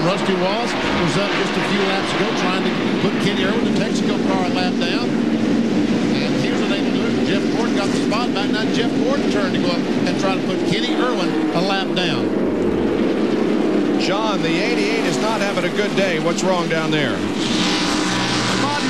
Rusty Wallace was up just a few laps ago trying to put Kenny Irwin, the Texaco car, a lap down. And he was unable to do it. Jeff Gordon got the spot back. Now Jeff Gordon turned to go up and try to put Kenny Irwin a lap down. John, the 88 is not having a good day. What's wrong down there?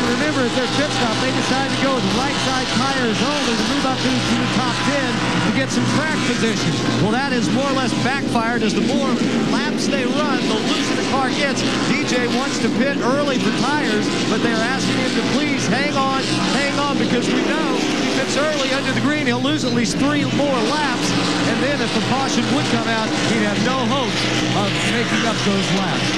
Remember, at their pit stop, they decided to go with right side tires only to move up into the top 10 to get some track position. Well, that is more or less backfired, as the more laps they run, the looser the car gets. DJ wants to pit early for tires, but they're asking him to please hang on, because we know if he pits early under the green, he'll lose at least 3 more laps, and then if the caution would come out, he'd have no hope of making up those laps.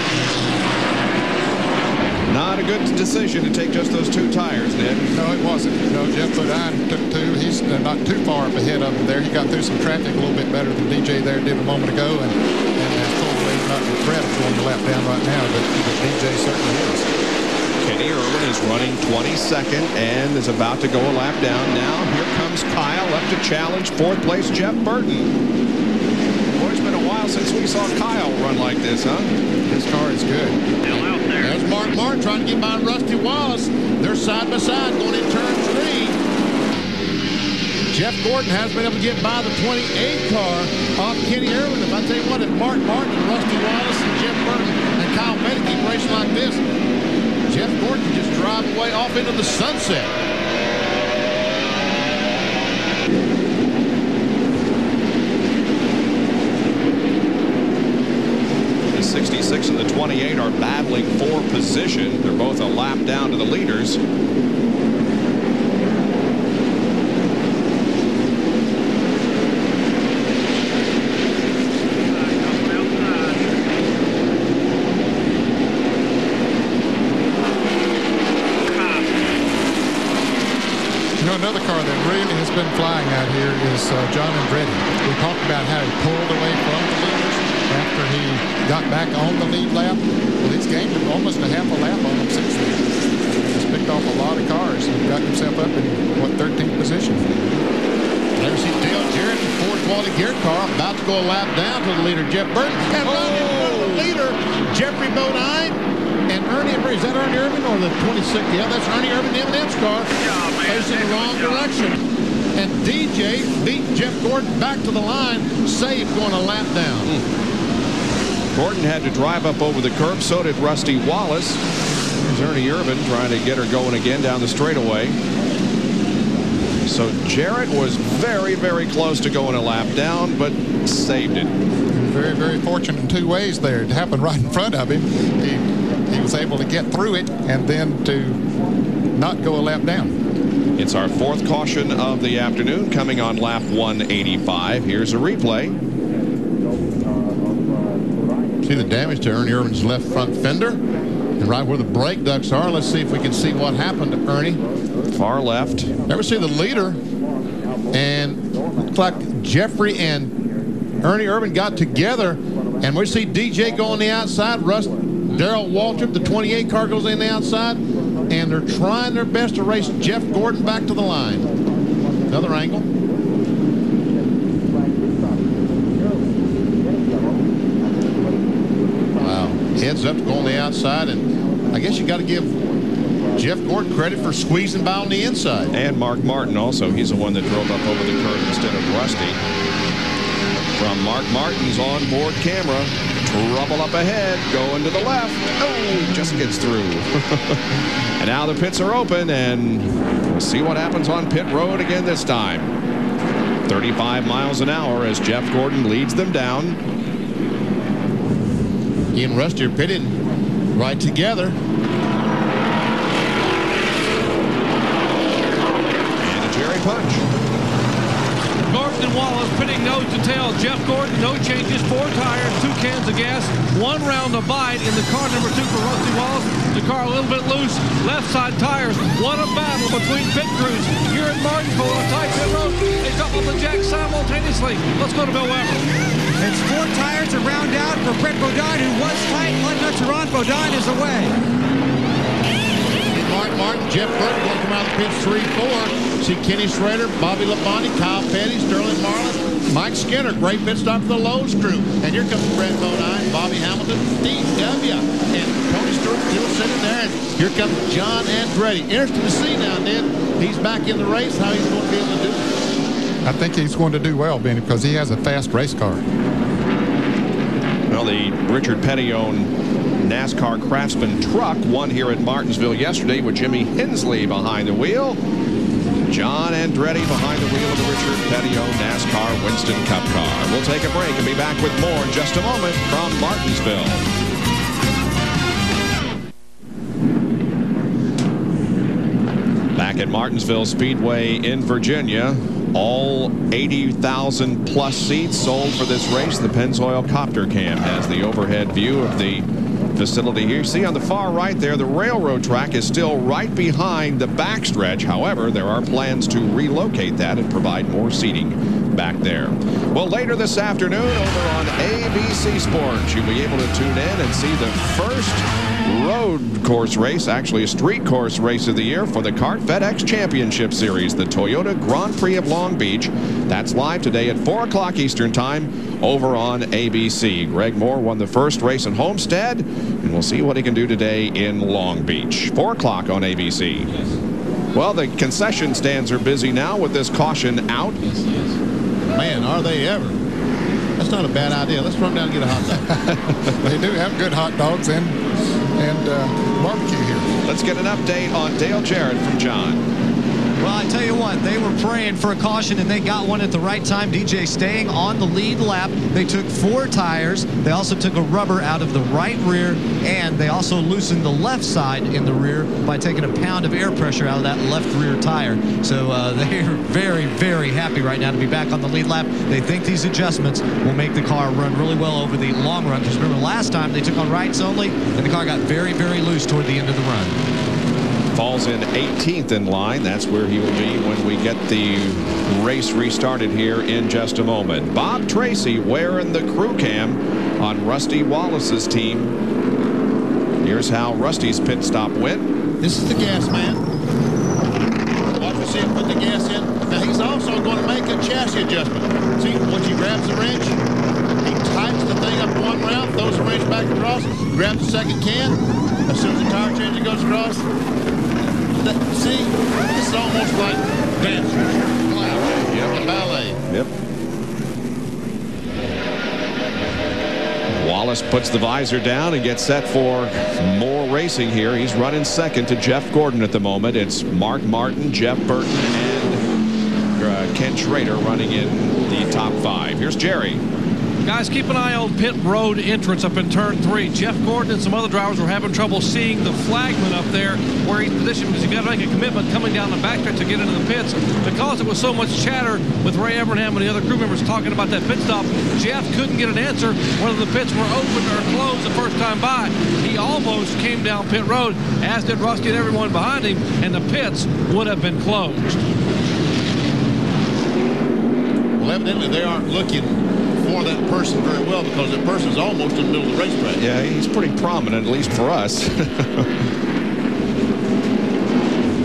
Not a good decision to take just those 2 tires, Ned. No, it wasn't. No, Jeff Bodine took 2. He's not too far up ahead of him there. He got through some traffic a little bit better than DJ there did a moment ago, and as totally not in threat of going the lap down right now, but DJ certainly is. Kenny Irwin is running 22nd and is about to go a lap down. Now here comes Kyle up to challenge 4th place Jeff Burton. Boy, it's been a while since we saw Kyle run like this, huh? His car is good. There's Mark Martin trying to get by Rusty Wallace. They're side by side going in turn 3. Jeff Gordon has been able to get by the 28 car off Kenny Irwin. If I tell you what, if Mark Martin, Rusty Wallace, and Jeff Burton and Kyle Petty keep racing like this, Jeff Gordon can just drive away off into the sunset. The 66 and the 28 are battling for position. They're both a lap down to the leaders. Another car that really has been flying out here is John Andretti. We talked about how he pulled away from the leaders after he got back on the lead lap. Well, he's gained almost a half a lap on them since then. He's picked off a lot of cars and got himself up in, 13th position. There we see Dale Jarrett in Ford Quality Gear car about to go a lap down to the leader, Jeff Burton. And right in front of the leader, Jeffrey Bodine. And Ernie, is that Ernie Irvin or the 26th? Yeah, that's Ernie Irvin, the M&M's car. Facing the wrong direction. And DJ beat Jeff Gordon back to the line, safe going a lap down. Gordon had to drive up over the curb. So did Rusty Wallace. Here's Ernie Irvin trying to get her going again down the straightaway. So Jarrett was very, very close to going a lap down, but saved it. Very, very fortunate in 2 ways there. It happened right in front of him. He was able to get through it and then to not go a lap down. It's our 4th caution of the afternoon coming on lap 185. Here's a replay. See the damage to Ernie Irvin's left front fender and right where the brake ducts are. Let's see if we can see what happened to Ernie. Far left. There we see the leader, and looks like Jeffrey and Ernie Irvin got together, and we see DJ go on the outside. Darrell Waltrip, the 28 car, goes in the outside, and they're trying their best to race Jeff Gordon back to the line. Another angle. Wow. Heads up to go on the outside, and I guess you got to give Jeff Gordon credit for squeezing by on the inside. And Mark Martin also. He's the one that drove up over the curb instead of Rusty. From Mark Martin's onboard camera, trouble up ahead, going to the left. Oh, just gets through. And now the pits are open, and we'll see what happens on pit road again this time. 35 miles an hour as Jeff Gordon leads them down. He and Rusty are pitted right together. And a Jerry punch. Gordon and Wallace pitting nose to tail. Jeff Gordon, no changes, 4 tires, 2 cans of gas, 1 round of bite in the car number 2 for Rusty Wallace. The car a little bit loose, left side tires. What a battle between pit crews here at Martinsville on a tight pit road. They jump on the jack simultaneously. Let's go to Bill Weber. It's 4 tires to round out for Brett Bodine, who was tight. 1 nuts are on. Bodine is away. Martin, Jeff Burton going to come out of the pits 3-4. See Kenny Schrader, Bobby Labonte, Kyle Petty, Sterling Marlin, Mike Skinner, great pit stop for the Lowe's crew. And here comes Brett Bodine, Bobby Hamilton, Steve W. And Tony Stewart still sitting there. And here comes John Andretti. Interesting to see now, Ned. He's back in the race, how he's going to be able to do it. I think he's going to do well, Benny, because he has a fast race car. Well, the Richard Petty-owned NASCAR Craftsman truck won here at Martinsville yesterday with Jimmy Hensley behind the wheel. John Andretti behind the wheel of the Richard Petty-owned NASCAR Winston Cup car. We'll take a break and be back with more in just a moment from Martinsville. Back at Martinsville Speedway in Virginia, all 80,000 plus seats sold for this race. The Pennzoil Copter Cam has the overhead view of the facility here. See on the far right there, the railroad track is still right behind the backstretch. However, there are plans to relocate that and provide more seating back there. Well, later this afternoon over on ABC Sports, you'll be able to tune in and see the first road course race, actually a street course race of the year for the Kart FedEx Championship Series, the Toyota Grand Prix of Long Beach. That's live today at 4 o'clock Eastern Time over on ABC. Greg Moore won the first race in Homestead, and we'll see what he can do today in Long Beach. 4 o'clock on ABC. Well, the concession stands are busy now with this caution out. Man, are they ever. That's not a bad idea. Let's run down and get a hot dog. They do have good hot dogs and barbecue here. Let's get an update on Dale Jarrett from John. Well, I tell you what, they were praying for a caution, and they got one at the right time. DJ staying on the lead lap. They took 4 tires. They also took a rubber out of the right rear, and they also loosened the left side in the rear by taking a pound of air pressure out of that left rear tire. So they are very, very happy right now to be back on the lead lap. They think these adjustments will make the car run really well over the long run. Because remember, last time they took on rights only, and the car got very, very loose toward the end of the run. Falls in 18th in line. That's where he will be when we get the race restarted here in just a moment. Bob Tracy wearing the crew cam on Rusty Wallace's team. Here's how Rusty's pit stop went. This is the gas man. Watch me see him put the gas in. Now he's also going to make a chassis adjustment. See, once he grabs the wrench, he tightens the thing up one round, throws the wrench back across, grabs the second can. As soon as the tire changer goes across, see, this is almost like dance. Yep. Ballet. Yep. Wallace puts the visor down and gets set for more racing here. He's running second to Jeff Gordon at the moment. It's Mark Martin, Jeff Burton, and Ken Schrader running in the top 5. Here's Jerry. Guys, keep an eye on pit road entrance up in turn 3. Jeff Gordon and some other drivers were having trouble seeing the flagman up there where he's positioned because you've got to make a commitment coming down the backstretch to get into the pits. Because it was so much chatter with Ray Evernham and the other crew members talking about that pit stop, Jeff couldn't get an answer whether the pits were open or closed the first time by. He almost came down pit road, as did Rusty and everyone behind him, and the pits would have been closed. Well, evidently they aren't looking for that person very well because that person's almost in the middle of the racetrack. Yeah, he's pretty prominent, at least for us.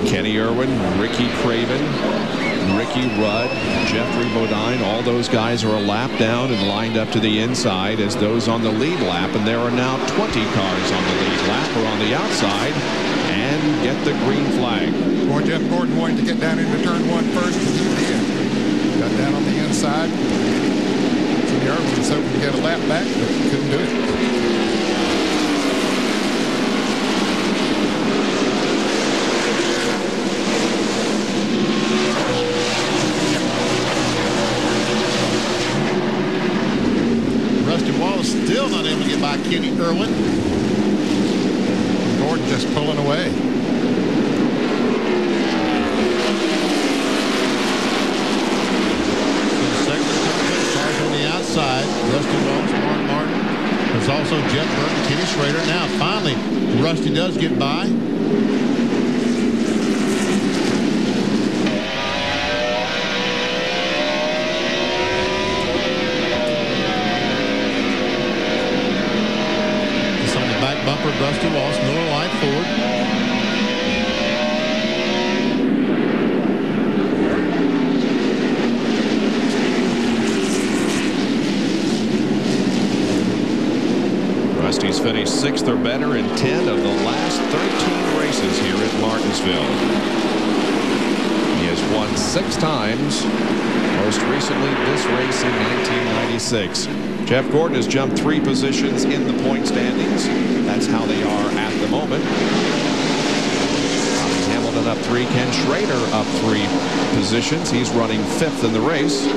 Kenny Irwin, Ricky Craven, Ricky Rudd, Jeffrey Bodine, all those guys are a lap down and lined up to the inside as those on the lead lap, and there are now 20 cars on the lead lap or on the outside and get the green flag. Boy, Jeff Gordon wanted to get down into turn 1 first, and he did. Got down on the inside. Irwin was hoping to get a lap back, but couldn't do it. Rusty Wallace still not able to get by Kenny Irwin. Gordon just pulling away. Outside, Rusty Wallace, Mark Martin. There's also Jeff Burton, Kenny Schrader. Now, finally, Rusty does get by. It's on the back bumper of Rusty Wallace, Miller Lite Ford. He's finished 6th or better in 10 of the last 13 races here at Martinsville. He has won 6 times, most recently this race in 1996. Jeff Gordon has jumped 3 positions in the point standings. That's how they are at the moment. Hamilton up 3. Ken Schrader up 3 positions. He's running 5th in the race.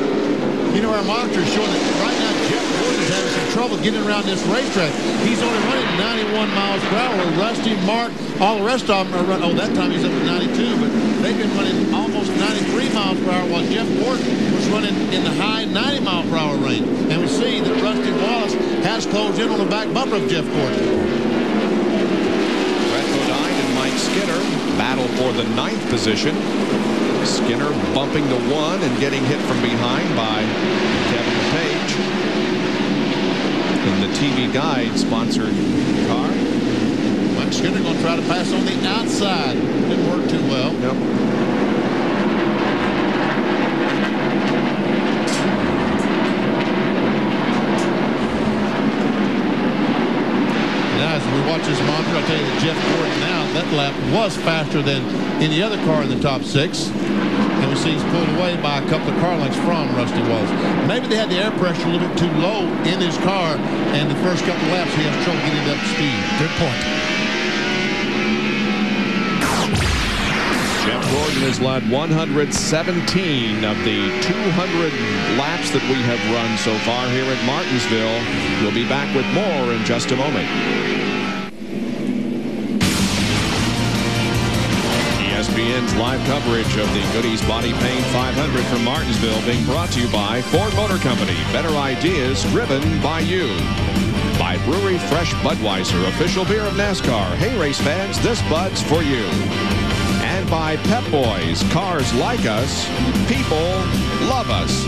You know, our monitor is showing that right now Jeff Gordon is having some trouble getting around this racetrack. He's only running 91 miles per hour. Rusty, Mark, all the rest of them are running. Oh, that time he's up to 92, but they've been running almost 93 miles per hour while Jeff Gordon was running in the high 90 mile per hour range. And we see that Rusty Wallace has closed in on the back bumper of Jeff Gordon. Brett Bodine and Mike Skinner battle for the 9th position. Skinner bumping to 1 and getting hit from behind by Kevin LePage in the TV Guide sponsored car. Mike Skinner going to try to pass on the outside. Didn't work too well. Nope. Now, as we watch this monitor, I'll tell you that Jeff Gordon now, that lap was faster than any other car in the top 6. And we see he's pulled away by a couple of car lengths from Rusty Wallace. Maybe they had the air pressure a little bit too low in his car, and the first couple of laps he has trouble getting up to speed. Good point. Jeff Gordon has led 117 of the 200 laps that we have run so far here at Martinsville. We'll be back with more in just a moment. ESPN's live coverage of the Goody's Body Paint 500 from Martinsville being brought to you by Ford Motor Company. Better ideas driven by you. By Brewery Fresh Budweiser, official beer of NASCAR. Hey, race fans, this Bud's for you. And by Pep Boys, cars like us, people love us.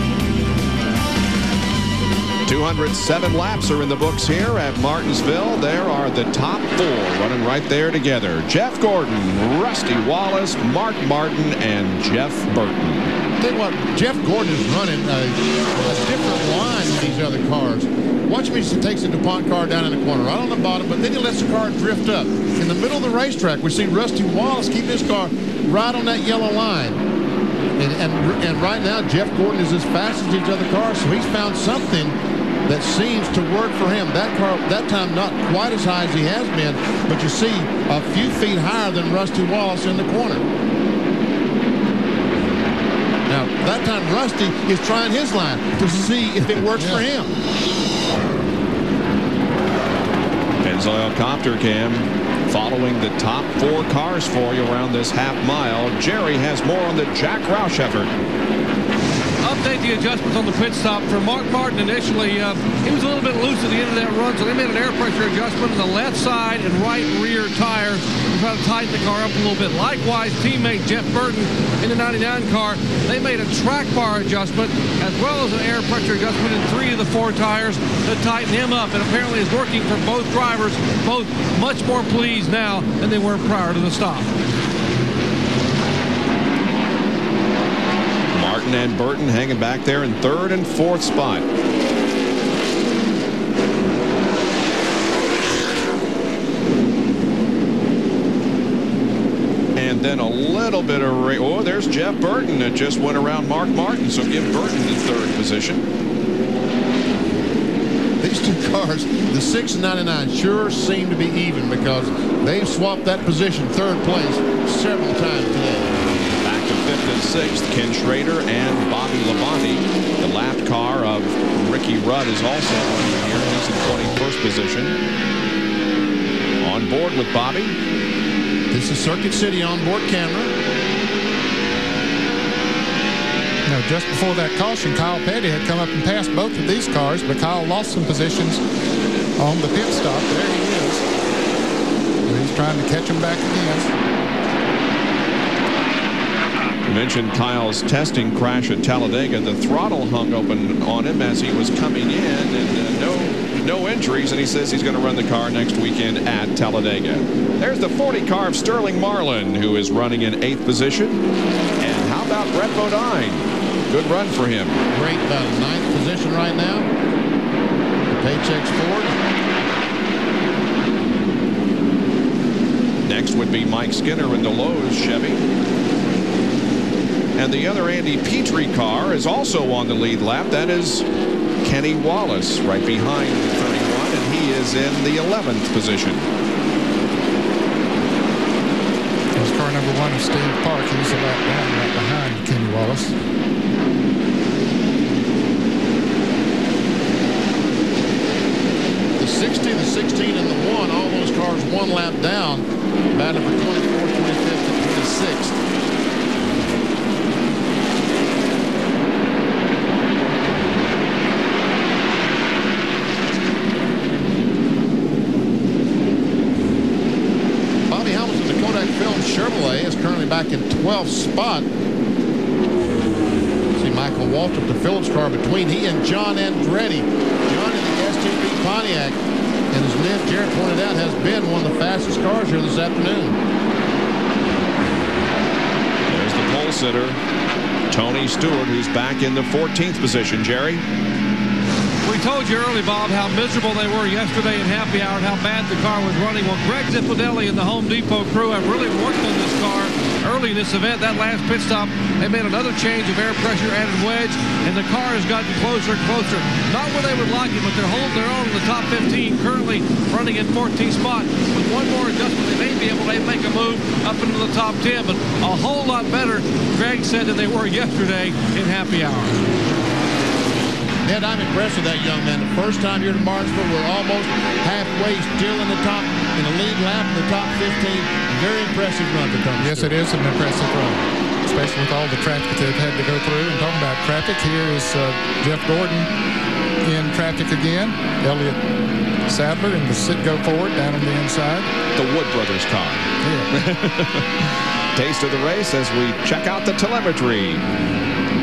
207 laps are in the books here at Martinsville. There are the top 4 running right there together. Jeff Gordon, Rusty Wallace, Mark Martin, and Jeff Burton. Tell you what, Jeff Gordon is running a different line than these other cars. Watch me as he takes the DuPont car down in the corner, right on the bottom, but then he lets the car drift up. In the middle of the racetrack, we see Rusty Wallace keep his car right on that yellow line. And right now, Jeff Gordon is as fast as these other cars, so he's found something that seems to work for him. That car, that time, not quite as high as he has been, but you see a few feet higher than Rusty Wallace in the corner. Now, that time, Rusty is trying his line to see if it works for him. Pennzoil Copter Cam following the top 4 cars for you around this half mile. Jerry has more on the Jack Roush effort. Update the adjustments on the pit stop. For Mark Martin initially, he was a little bit loose at the end of that run, so they made an air pressure adjustment on the left side and right rear tires to try to tighten the car up a little bit. Likewise, teammate Jeff Burton in the 99 car, they made a track bar adjustment as well as an air pressure adjustment in 3 of the 4 tires to tighten him up, and apparently is working for both drivers, both much more pleased now than they were prior to the stop. Martin and Burton hanging back there in 3rd and 4th spot. And then a little bit of oh, there's Jeff Burton that just went around Mark Martin, so give Burton the 3rd position. These 2 cars, the 6 and 99, sure seem to be even because they've swapped that position, 3rd place, several times today. 5th and 6th, Ken Schrader and Bobby Labonte. The lap car of Ricky Rudd is also running here. He's in 21st position. On board with Bobby. This is Circuit City onboard camera. Now, just before that caution, Kyle Petty had come up and passed both of these cars, but Kyle lost some positions on the pit stop. There he is. And he's trying to catch him back again. Mentioned Kyle's testing crash at Talladega. The throttle hung open on him as he was coming in, and no injuries, and he says he's going to run the car next weekend at Talladega. There's the 40 car of Sterling Marlin, who is running in 8th position. And how about Brett Bodine? Good run for him. Great, about 9th position right now. Paychecks Ford. Next would be Mike Skinner in the Lowe's Chevy. And the other Andy Petrie car is also on the lead lap. That is Kenny Wallace right behind 31, and he is in the 11th position. That's car number 1 of Steve Park. He's a lap down right behind Kenny Wallace. The 60, the 16, and the 1, all those cars one lap down, battling for 24th, 25th, and 26th. Bobby Helms in the Kodak Film Chevrolet is currently back in 12th spot. See Michael Waltrip, the Phillips car between he and John Andretti. John in the STP Pontiac, and as Ned Jarrett pointed out, has been one of the fastest cars here this afternoon. There's the pole sitter, Tony Stewart, who's back in the 14th position. Jerry? We told you early, Bob, how miserable they were yesterday in happy hour and how bad the car was running. Well, Greg Zippodelli and the Home Depot crew have really worked on this car early in this event. That last pit stop, they made another change of air pressure, added wedge, and the car has gotten closer and closer. Not where they would like it, but they're holding their own in the top 15, currently running in 14th spot. With one more adjustment, they may be able to make a move up into the top 10, but a whole lot better, Greg said, than they were yesterday in happy hour. Ned, I'm impressed with that young man. The first time here to Martinsville, we're almost halfway, still in the top, in the lead lap in the top 15. Very impressive run for Tony. Yes, it is an impressive run, especially with all the traffic that they've had to go through. And talking about traffic, here is Jeff Gordon in traffic again. Elliott Sadler in the Citgo Ford down on the inside. The Wood Brothers car. Yeah. Taste of the race as we check out the telemetry.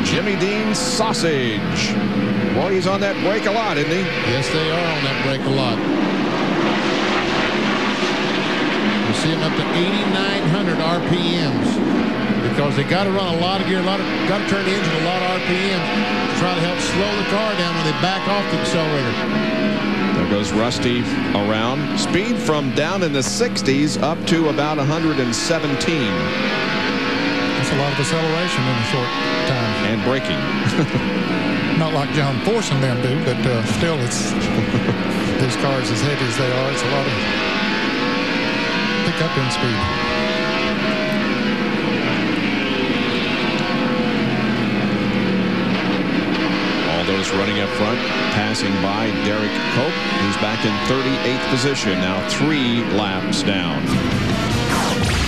Jimmy Dean's sausage. Boy, he's on that brake a lot, isn't he? Yes, they are on that brake a lot. You see him up to 8,900 RPMs because they got to run a lot of gear, got to turn the engine a lot of RPMs to try to help slow the car down when they back off the accelerator. There goes Rusty around. Speed from down in the 60s up to about 117. That's a lot of acceleration in a short time. And braking. Not like John Force and them do, but still, it's these cars as heavy as they are, it's a lot of pickup in speed. All those running up front, passing by Derek Cope, who's back in 38th position, now 3 laps down.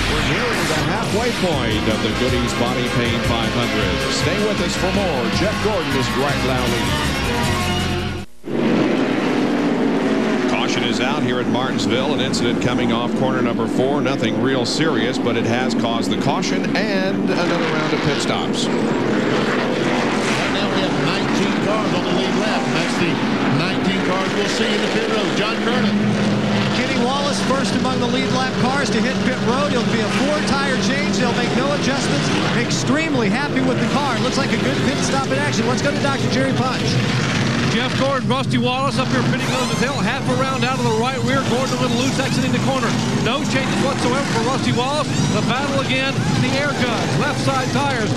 We're nearing the halfway point of the Goody's Body Paint 500. Stay with us for more. Jeff Gordon is right now leading. Caution is out here at Martinsville. An incident coming off corner number 4. Nothing real serious, but it has caused the caution and another round of pit stops. Right now we have 19 cars on the lead lap. That's the 19 cars we'll see in the pit road. John Kernan. Kenny Wallace first among the lead lap cars to hit pit road. It'll be a 4-tire change. They'll make no adjustments. Extremely happy with the car. It looks like a good pit stop in action. Let's go to Dr. Jerry Punch. Jeff Gordon, Rusty Wallace up here pitting on the tail, half a round out of the right rear. Gordon a little loose exiting the corner. No changes whatsoever for Rusty Wallace. The battle again, the air guns, left side tires.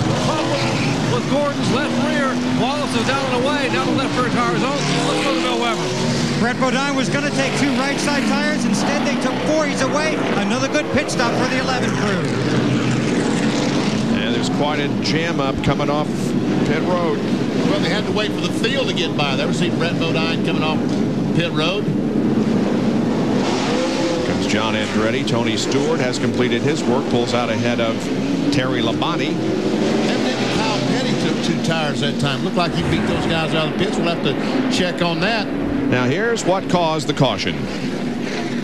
With Gordon's left rear, Wallace is down and away. Now the left rear tire is on. Let's go to Bill Weber. Brett Bodine was going to take 2 right side tires. Instead, they took 4. He's away. Another good pit stop for the 11 crew. And there's quite a jam up coming off pit road. Well, they had to wait for the field to get by. They ever seen Brett Bodine coming off pit road? Comes John Andretti. Tony Stewart has completed his work, pulls out ahead of Terry Labonte. Evidently, Kyle Petty took 2 tires that time. Looked like he beat those guys out of the pits. We'll have to check on that. Now here's what caused the caution.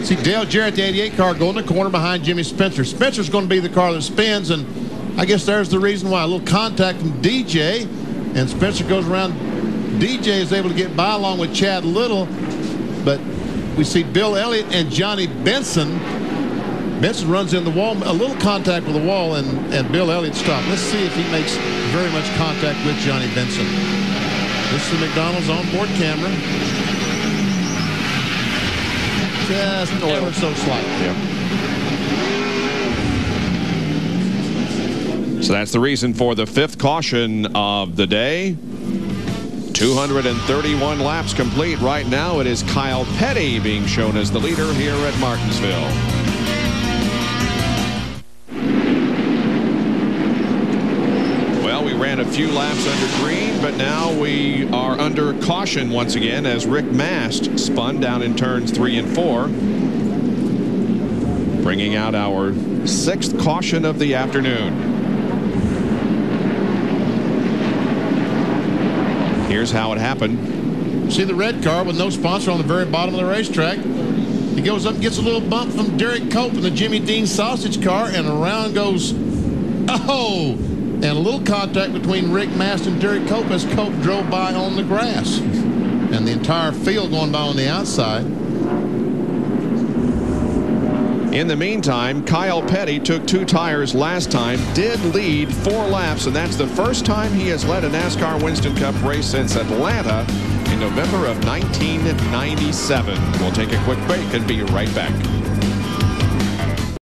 See Dale Jarrett, the 88 car, going in the corner behind Jimmy Spencer. Spencer's going to be the car that spins, and I guess there's the reason why. A little contact from DJ, and Spencer goes around. DJ is able to get by along with Chad Little, but we see Bill Elliott and Johnny Benson. Benson runs in the wall, a little contact with the wall, and Bill Elliott stopped. Let's see if he makes very much contact with Johnny Benson. This is the McDonald's onboard camera. Just ever so slight. Yeah. So that's the reason for the 5th caution of the day. 231 laps complete. Right now it is Kyle Petty being shown as the leader here at Martinsville. Well, we ran a few laps under green, but now we are under caution once again as Rick Mast spun down in turns 3 and 4. Bringing out our 6th caution of the afternoon. Here's how it happened. See the red car with no sponsor on the very bottom of the racetrack. He goes up and gets a little bump from Derek Cope in the Jimmy Dean sausage car, and around goes, oh! And a little contact between Rick Mast and Derek Cope as Cope drove by on the grass. And the entire field going by on the outside. In the meantime, Kyle Petty took 2 tires last time, did lead 4 laps, and that's the first time he has led a NASCAR Winston Cup race since Atlanta in November of 1997. We'll take a quick break and be right back.